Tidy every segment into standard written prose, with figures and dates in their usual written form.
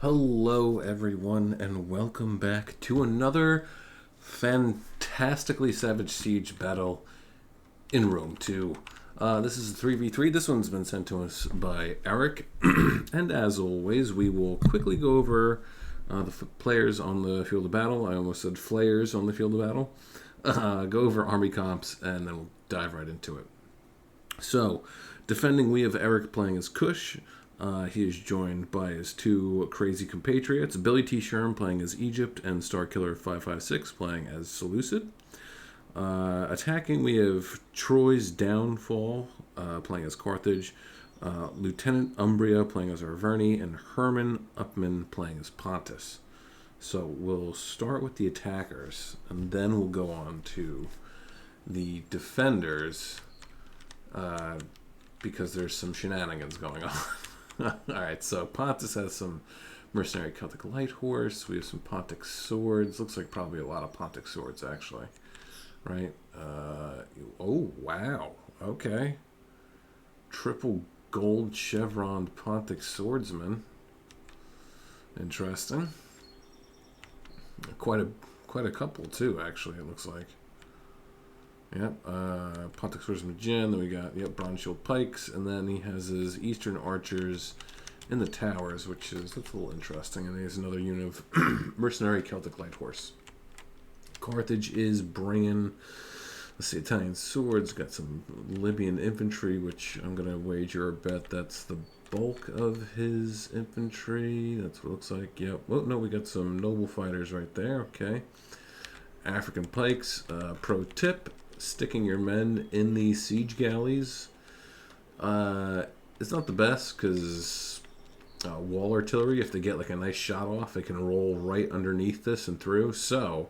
Hello, everyone, and welcome back to another fantastically Savage Siege battle in Rome 2. This is a 3v3. This one's been sent to us by Eric. And as always, we will quickly go over the players on the field of battle. I almost said flayers on the field of battle. Go over army comps, and then we'll dive right into it. So, defending, we have Eric playing as Kush. He is joined by his two crazy compatriots, Billy T. Sherm playing as Egypt, and Starkiller 556 playing as Seleucid. Attacking, we have Troy's Downfall playing as Carthage, Lieutenant Umbria playing as Arverni, and Herman Upman playing as Pontus. So we'll start with the attackers, and then we'll go on to the defenders, because there's some shenanigans going on. Alright, so Pontus has some mercenary Celtic light horse. We have some Pontic swords. Looks like probably a lot of Pontic swords, actually. Right? Oh, wow. Okay. Triple gold chevron Pontic swordsman. Interesting. Quite a couple, too, actually, it looks like. Yep, Pontic Swordsman Jin, then we got, Bronze Shield Pikes, and then he has his Eastern Archers in the towers, that's a little interesting, and he has another unit of Mercenary Celtic Light Horse. Carthage is bringing, let's see, Italian Swords, got some Libyan Infantry, which I'm going to wager a bet that's the bulk of his infantry. That's what it looks like, yep. Oh, no, we got some Noble Fighters right there, okay. African Pikes, pro tip, sticking your men in the siege galleys. It's not the best because wall artillery, if they get like a nice shot off, they can roll right underneath this and through. So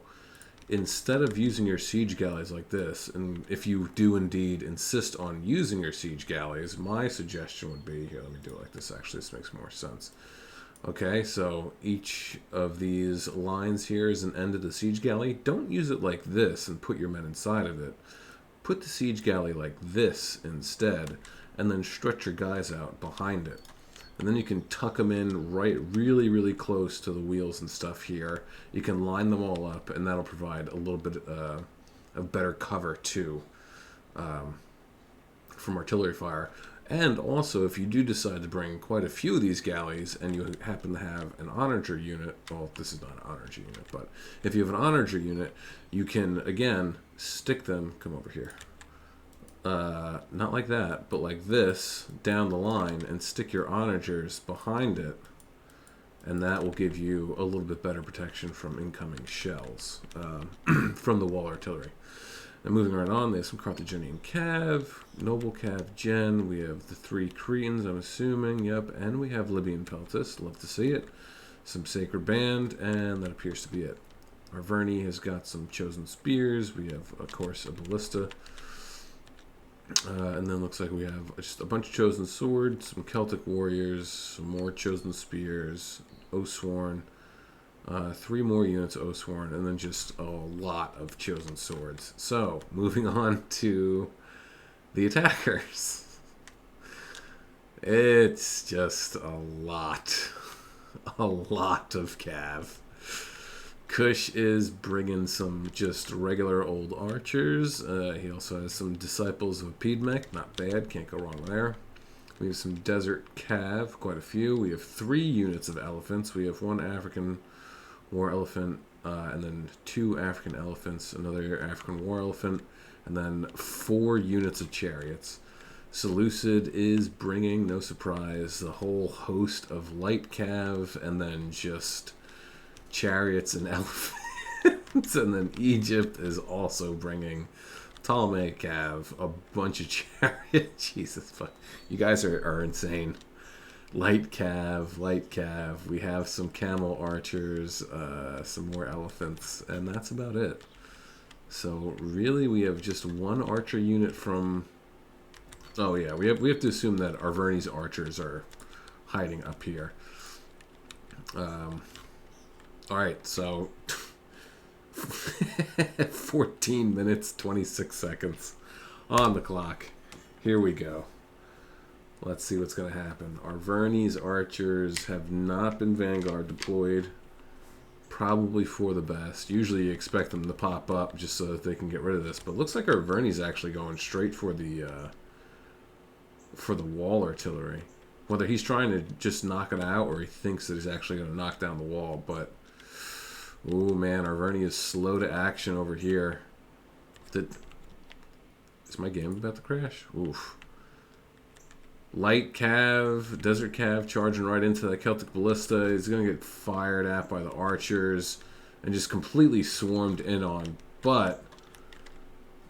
instead of using your siege galleys like this, and if you do indeed insist on using your siege galleys, my suggestion would be, here, let me do it like this, actually, this makes more sense. Okay, so each of these lines here is an end of the siege galley. Don't use it like this and put your men inside of it. Put the siege galley like this instead, and then stretch your guys out behind it. And then you can tuck them in really, really close to the wheels and stuff here. You can line them all up, and that'll provide a little bit of better cover too from artillery fire. And also, if you do decide to bring quite a few of these galleys and you happen to have an onager unit, well, this is not an onager unit, but if you have an onager unit, you can, again, stick them, come over here, not like that, but like this, down the line, and stick your onagers behind it, and that will give you a little bit better protection from incoming shells from the wall artillery. And moving right on, there's some Carthaginian Cav, Noble Cav Gen, we have the three Cretans, I'm assuming, yep, and we have Libyan Peltis, love to see it, some Sacred Band, and that appears to be it. Arverni has got some Chosen Spears, we have, of course, a Ballista, and then looks like we have just a bunch of Chosen Swords, some Celtic Warriors, some more Chosen Spears, Oathsworn, 3 more units of Oathsworn, and then just a lot of Chosen Swords. So, moving on to the attackers. It's just a lot of Cav. Kush is bringing some just regular old archers. He also has some Disciples of Piedmech, not bad, can't go wrong there. We have some Desert Cav, quite a few. We have 3 units of elephants. We have 1 African war elephant, and then 2 African elephants, another African war elephant, and then 4 units of chariots. Seleucid is bringing, no surprise, the whole host of light cav, and then just chariots and elephants. And then Egypt is also bringing Ptolemaic cav, a bunch of chariots. Jesus, fuck. You guys are insane. Light cav, we have some camel archers, some more elephants, and that's about it. So really we have just 1 archer unit from, oh yeah, we have to assume that Arverni's archers are hiding up here. Alright, so 14 minutes, 26 seconds on the clock. Here we go. Let's see what's going to happen. Arverni's archers have not been Vanguard deployed. Probably for the best. Usually you expect them to pop up just so that they can get rid of this. But it looks like Arverni's actually going straight for the wall artillery. Whether he's trying to just knock it out or he thinks that he's actually going to knock down the wall. But, oh man, Arverni is slow to action over here. Is my game about to crash? Oof. Light Cav, Desert Cav charging right into that Celtic Ballista. He's going to get fired at by the archers and just completely swarmed in on. But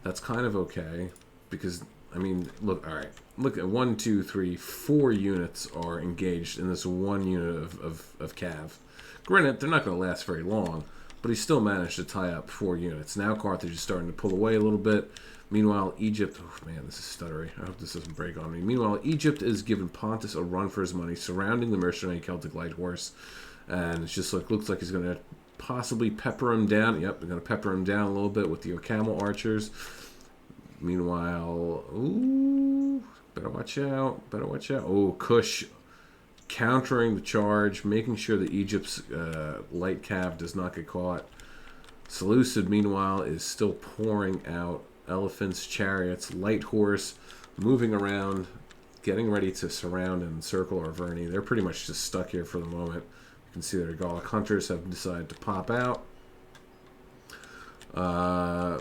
that's kind of okay because, I mean, look, all right. Look at 1, 2, 3, 4 units are engaged in this one unit of Cav. Granted, they're not going to last very long, but he still managed to tie up 4 units. Now Carthage is starting to pull away a little bit. Meanwhile, Egypt... Oh, man, this is stuttery. I hope this doesn't break on me. Meanwhile, Egypt is giving Pontus a run for his money, surrounding the mercenary Celtic Light Horse. And it's just like, looks like he's going to possibly pepper him down. Yep, they're going to pepper him down a little bit with the camel archers. Meanwhile... Ooh... Better watch out. Better watch out. Oh, Kush countering the charge, making sure that Egypt's light cav does not get caught. Seleucid, meanwhile, is still pouring out elephants, chariots, light horse, moving around, getting ready to surround and encircle Arverni. They're pretty much just stuck here for the moment. You can see their Gallic hunters have decided to pop out.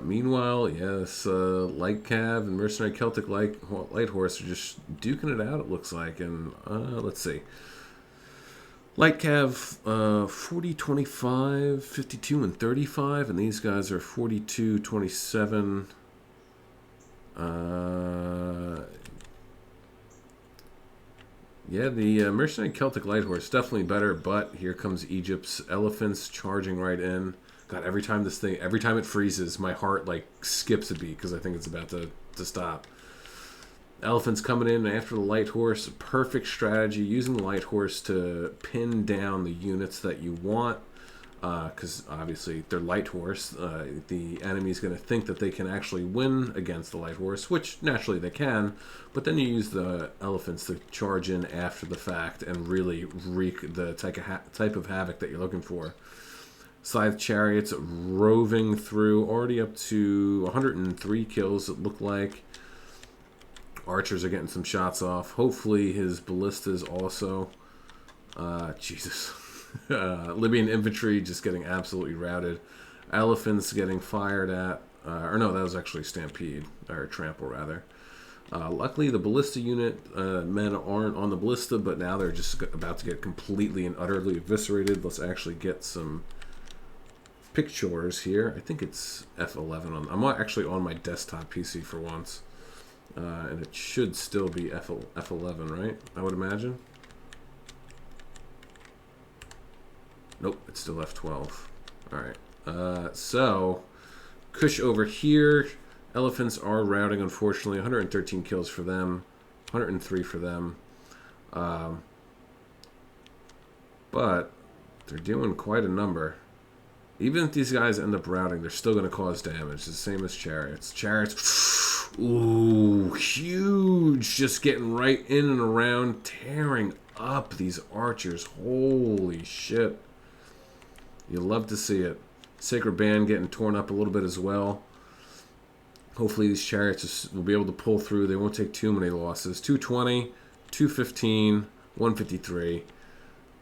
Meanwhile, yes, Light Cav and Mercenary Celtic Light Horse are just duking it out, it looks like. And let's see. Light Cav, 40, 25, 52, and 35. And these guys are 42, 27. Yeah, the Mercenary Celtic Light Horse definitely better, but here comes Egypt's elephants charging right in. God, every time it freezes, my heart like skips a beat because I think it's about to stop. Elephants coming in after the light horse. Perfect strategy, using the light horse to pin down the units that you want. Because obviously they're light horse. The enemy's going to think that they can actually win against the light horse, which naturally they can. But then you use the elephants to charge in after the fact and really wreak the type of havoc that you're looking for. Scythe chariots roving through, already up to 103 kills it looked like. Archers are getting some shots off. Hopefully his ballistas also. Jesus. Libyan infantry just getting absolutely routed. Elephants getting fired at. Or no, that was actually Stampede. Or Trample, rather. Luckily, the ballista unit men aren't on the ballista, but now they're just about to get completely and utterly eviscerated. Let's actually get some pictures here. I think it's F11. I'm actually on my desktop PC for once. And it should still be F11, right? I would imagine. Nope, it's still F12. Alright. So, Kush over here. Elephants are routing, unfortunately. 113 kills for them. 103 for them. But they're doing quite a number. Even if these guys end up routing, they're still going to cause damage. The same as chariots. Chariots, ooh, huge. Just getting right in and around, tearing up these archers. Holy shit. You love to see it. Sacred Band getting torn up a little bit as well. Hopefully these chariots will be able to pull through. They won't take too many losses. 220, 215, 153.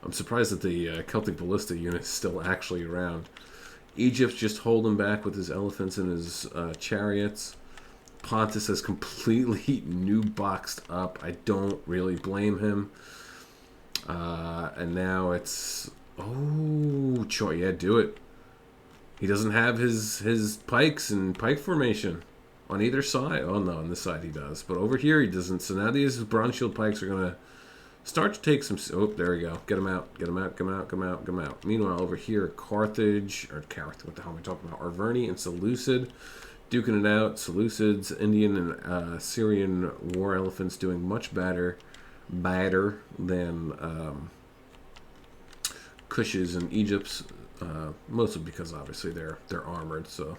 I'm surprised that the Celtic Ballista unit is still actually around. Egypt's just holding back with his elephants and his chariots. Pontus has completely new boxed up. I don't really blame him. And now it's... Oh, yeah, do it. He doesn't have his pikes and pike formation on either side. Oh, no, on this side he does. But over here he doesn't. So now these bronze shield pikes are going to start to take some... Oh, there we go. Get them out. Get them out. Come out. Come out. Come out. Meanwhile, over here, Carthage... Or Carthage. What the hell am I talking about? Arverni and Seleucid duking it out. Seleucid's Indian and Syrian war elephants doing much better than Kush's and Egypt's. Mostly because, obviously, they're armored. So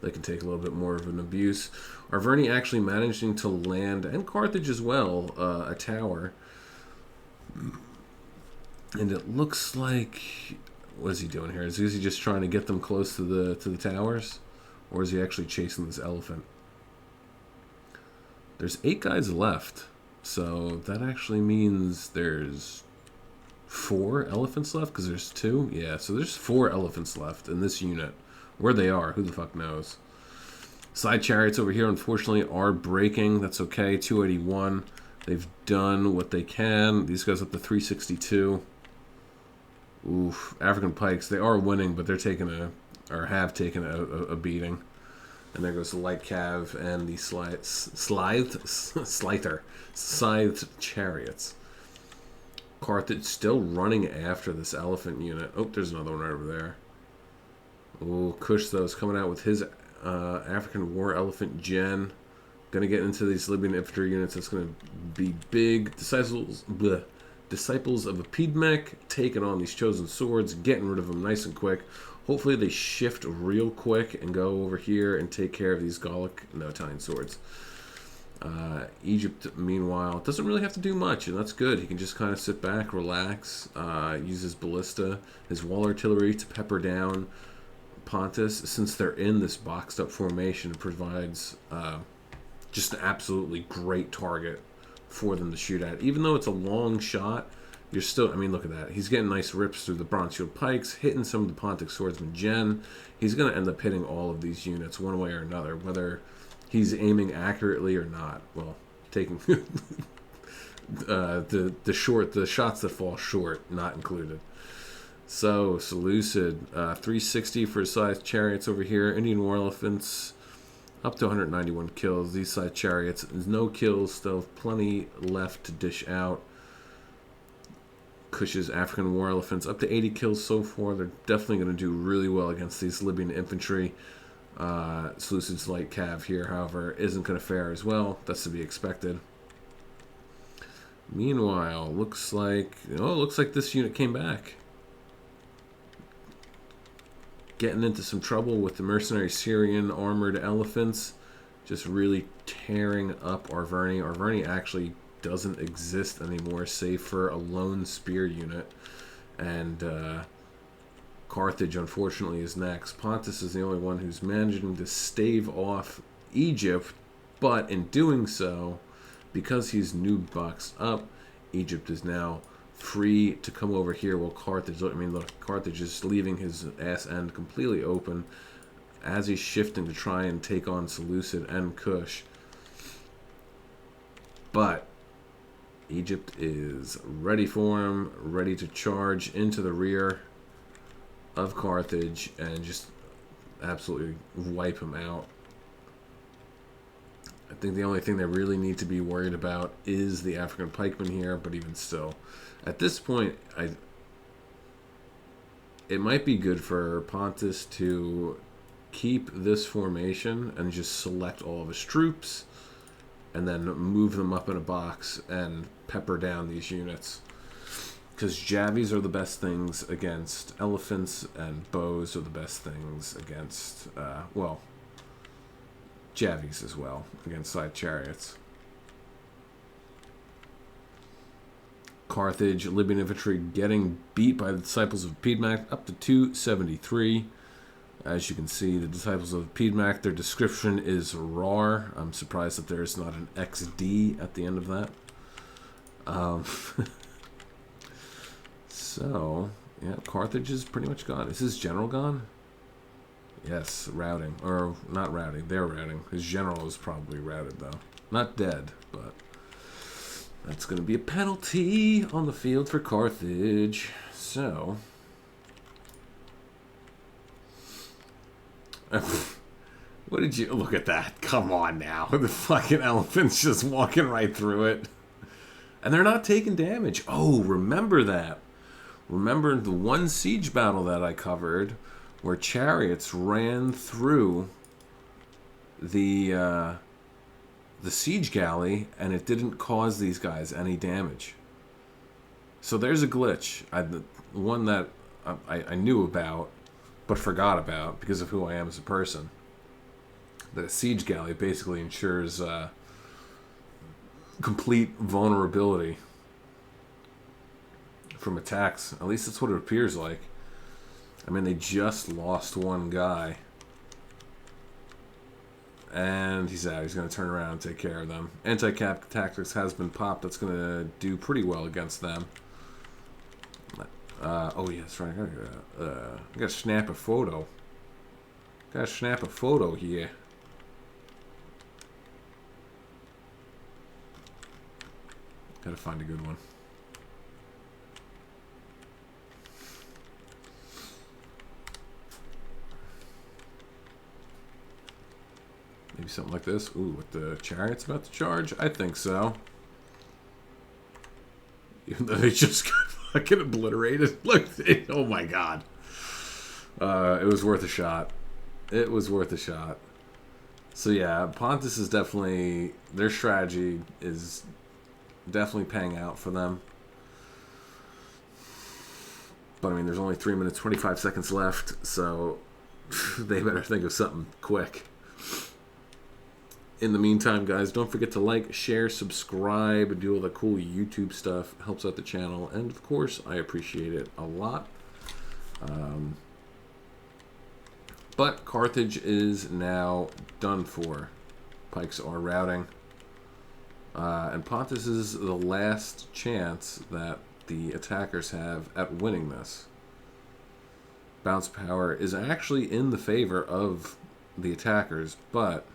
they can take a little bit more of an abuse. Arverni actually managing to land, and Carthage as well, a tower. And it looks like, what is he doing here? Is he just trying to get them close to the towers, or is he actually chasing this elephant? There's 8 guys left, so that actually means there's 4 elephants left, because there's 2. Yeah, so there's 4 elephants left in this unit. Where they are, who the fuck knows? Side chariots over here, unfortunately, are breaking. That's okay. 281. They've done what they can. These guys up to 362. Oof. African pikes, they are winning, but they're taking or have taken a beating. And there goes the light cav and the scythed chariots. Carthage still running after this elephant unit. Oh, there's another one right over there. Oh, Kush, though, is coming out with his African War Elephant Gen. Going to get into these Libyan infantry units. That's going to be big. Disciples of Epidmech taking on these chosen swords, getting rid of them nice and quick. Hopefully they shift real quick and go over here and take care of these Italian swords. Egypt, meanwhile, doesn't really have to do much, and that's good. He can just kind of sit back, relax, use his ballista, his wall artillery to pepper down Pontus. Since they're in this boxed up formation, it provides just an absolutely great target for them to shoot at. Even though it's a long shot, you're still, I mean, look at that. He's getting nice rips through the bronze shield pikes, hitting some of the Pontic swordsman Gen. He's going to end up hitting all of these units one way or another, whether he's aiming accurately or not. Well, taking the shots that fall short not included. So Seleucid, 360 for his size chariots over here. Indian war elephants up to 191 kills. These side chariots, no kills, still plenty left to dish out. Kush's African war elephants up to 80 kills so far. They're definitely going to do really well against these Libyan infantry. Seleucid's light cav here, however, isn't going to fare as well. That's to be expected. Meanwhile, looks like this unit came back. Getting into some trouble with the mercenary Syrian armored elephants. Just really tearing up Arverni. Arverni actually doesn't exist anymore, save for a lone spear unit. And Carthage, unfortunately, is next. Pontus is the only one who's managing to stave off Egypt, but in doing so, because he's noob boxed up, Egypt is now free to come over here while Carthage, I mean, look, Carthage is leaving his ass end completely open as he's shifting to try and take on Seleucid and Kush. But Egypt is ready for him, ready to charge into the rear of Carthage and just absolutely wipe him out. I think the only thing they really need to be worried about is the African pikemen here, but even still, at this point, it might be good for Pontus to keep this formation and just select all of his troops and then move them up in a box and pepper down these units. Because Javies are the best things against elephants, and bows are the best things against, Javies as well, against side chariots. Carthage, Libyan infantry getting beat by the Disciples of Piedmont up to 273. As you can see, the Disciples of Piedmont, their description is RAR. I'm surprised that there's not an XD at the end of that. So, yeah, Carthage is pretty much gone. Is his general gone? Yes, routing. Or, not routing. They're routing. His general is probably routed, though. Not dead, but that's going to be a penalty on the field for Carthage. So, what did you... Look at that. Come on now. The fucking elephant's just walking right through it. And they're not taking damage. Oh, remember that. Remember the one siege battle that I covered where chariots ran through the siege galley and it didn't cause these guys any damage. So there's a glitch. The one that I knew about but forgot about because of who I am as a person. that a siege galley basically ensures complete vulnerability from attacks. At least that's what it appears like. I mean, they just lost one guy. And he's out. He's going to turn around and take care of them. Anti-cap tactics has been popped. That's going to do pretty well against them. Oh, yeah, that's right. I got to snap a photo. Got to snap a photo here. Got to find a good one. Maybe something like this. Ooh, with the chariots about to charge? I think so. Even though they just got fucking obliterated. Look, oh my god. It was worth a shot. It was worth a shot. So yeah, Pontus is definitely... Their strategy is definitely paying out for them. But I mean, there's only 3 minutes, 25 seconds left. So they better think of something quick. In the meantime, guys, don't forget to like, share, subscribe, do all the cool YouTube stuff. It helps out the channel. And, of course, I appreciate it a lot. But Carthage is now done for. Pikes are routing. And Pontus is the last chance that the attackers have at winning this. Bounce power is actually in the favor of the attackers, but...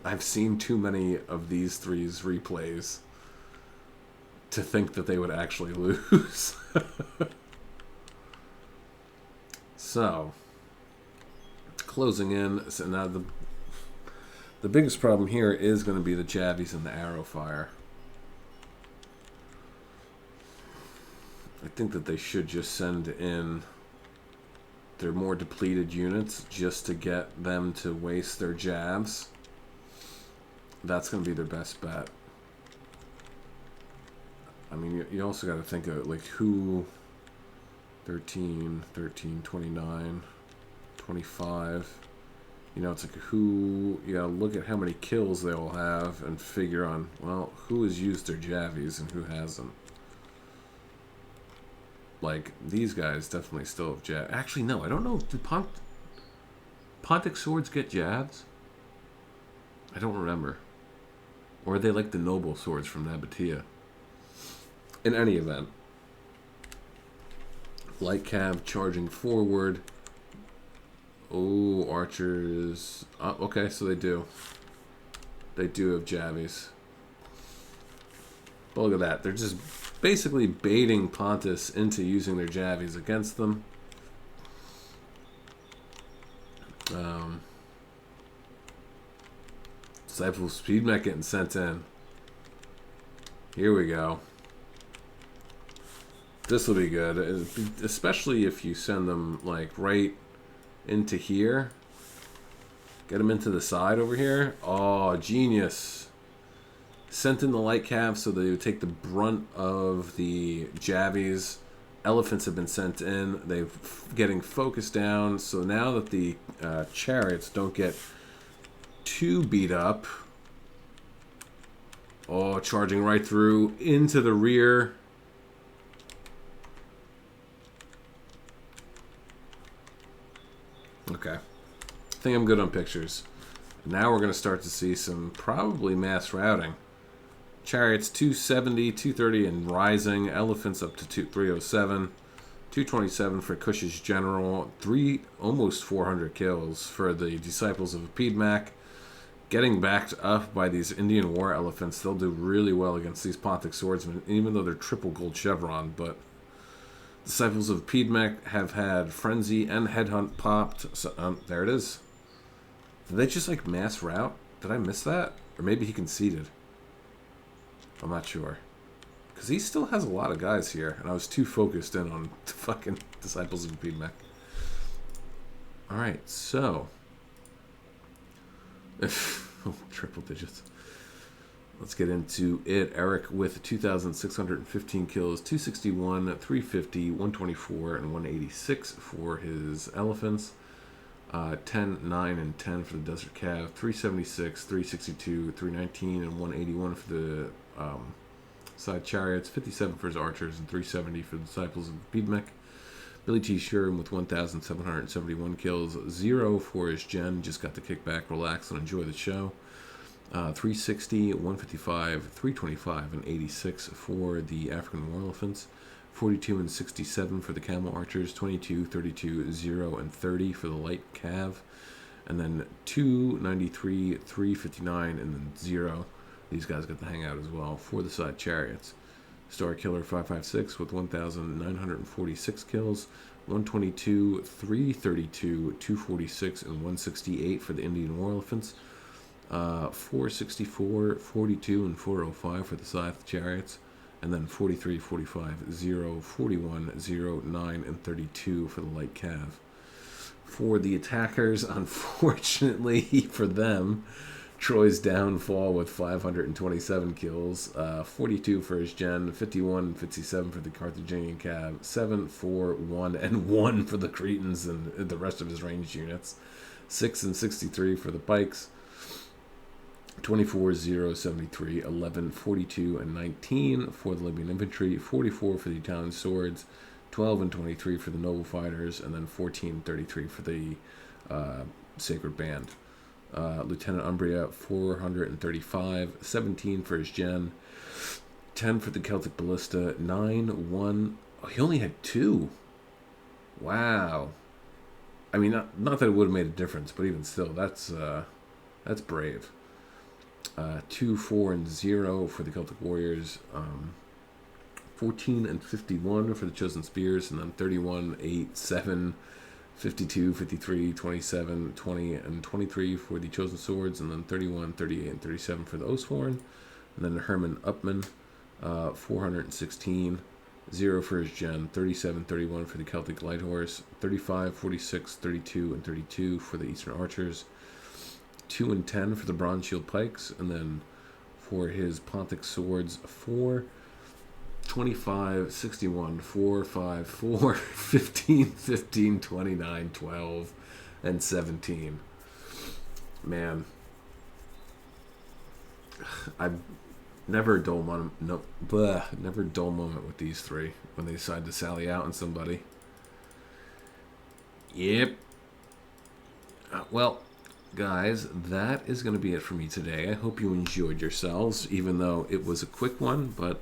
I've seen too many of these three's replays to think that they would actually lose. So, closing in. So now the biggest problem here is going to be the Javies and the arrow fire. I think that they should just send in their more depleted units just to get them to waste their jabs. That's going to be their best bet. I mean, you also got to think of, like, who... 13, 29, 25... You know, it's like who... You got to look at how many kills they will have and figure on, well, who has used their Javies and who hasn't. Like, these guys definitely still have jabs. Actually, no, I don't know. Do Pontic swords get jabs? I don't remember. Or are they like the noble swords from Nabatea? In any event. Light cav charging forward. Oh, archers. Okay, so they do. They do have Javies. But look at that. They're just basically baiting Pontus into using their Javies against them. Disciple speed mech getting sent in. Here we go. This will be good, especially if you send them like right into here. Get them into the side over here. Oh, genius. Sent in the light cav so they would take the brunt of the Javies. Elephants have been sent in. They're getting focused down. So now that the chariots don't get too beat up. Oh, charging right through into the rear. Okay. I think I'm good on pictures. Now we're going to start to see some probably mass routing. Chariots 270, 230 and rising. Elephants up to 307. 227 for Cush's General. Almost 400 kills for the Disciples of Piedmac. Getting backed up by these Indian War Elephants. They'll do really well against these Pontic Swordsmen, even though they're triple gold chevron. But Disciples of Piedmac have had Frenzy and Headhunt popped. So, there it is. Did they just like mass route? Did I miss that? Or maybe he conceded. I'm not sure. Because he still has a lot of guys here. And I was too focused in on the fucking Disciples of Piedmac. Alright, so. Oh, triple digits. Let's get into it. Eric with 2,615 kills, 261, 350, 124, and 186 for his elephants. 10, 9, and 10 for the Desert Cav. 376, 362, 319, and 181 for the side chariots. 57 for his archers, and 370 for the disciples of Piedmec. Billy T. Sherman with 1,771 kills. 0 for his gen. Just got to kick back, relax, and enjoy the show. 360, 155, 325, and 86 for the African War Elephants. 42 and 67 for the Camel Archers. 22, 32, 0, and 30 for the Light Cav. And then 293, 359, and then 0. These guys got to hang out as well for the side chariots. Star Killer 556 with 1,946 kills. 122, 332, 246, and 168 for the Indian War Elephants. 464, 42, and 405 for the Scythe Chariots, and then 43, 45, 0, 41, 0, 9, and 32 for the Light Cav. For the attackers, unfortunately for them, Troy's downfall with 527 kills, 42 for his gen, 51, 57 for the Carthaginian Cav, 7, 4, 1, and 1 for the Cretans and the rest of his ranged units, 6 and 63 for the Pikes, 24, 0, 73, 11, 42, and 19 for the Libyan infantry, 44 for the Italian swords, 12 and 23 for the noble fighters, and then 14 and 33 for the sacred band. Lieutenant Umbria, 435, 17 for his gen, 10 for the Celtic ballista, 9, 1. Oh, he only had 2. Wow. I mean, not that it would have made a difference, but even still, that's brave. 2, 4, and 0 for the Celtic Warriors, 14 and 51 for the Chosen Spears, and then 31, 8, 7, 52, 53, 27, 20, and 23 for the Chosen Swords, and then 31, 38, and 37 for the Oathsworn, and then Herman Upman, 416, 0 for his gen, 37, 31 for the Celtic Light Horse, 35, 46, 32, and 32 for the Eastern Archers, 2 and 10 for the Bronze Shield Pikes, and then for his Pontic Swords, 4, 25, 61, 4, 5, 4, 15, 15, 29, 12, and 17. Man, I've never a dull moment. Never a dull moment with these three when they decide to sally out on somebody. Yep. Well, guys, that is going to be it for me today. I hope you enjoyed yourselves, even though it was a quick one, but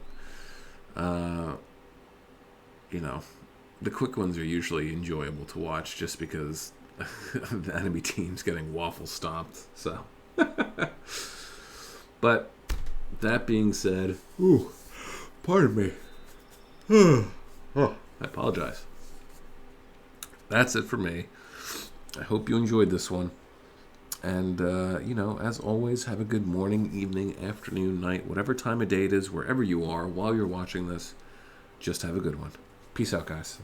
you know, the quick ones are usually enjoyable to watch just because the enemy team's getting waffle stomped. So, but that being said, pardon me. I apologize. That's it for me. I hope you enjoyed this one. And, as always, have a good morning, evening, afternoon, night, whatever time of day it is, wherever you are, while you're watching this. Just have a good one. Peace out, guys.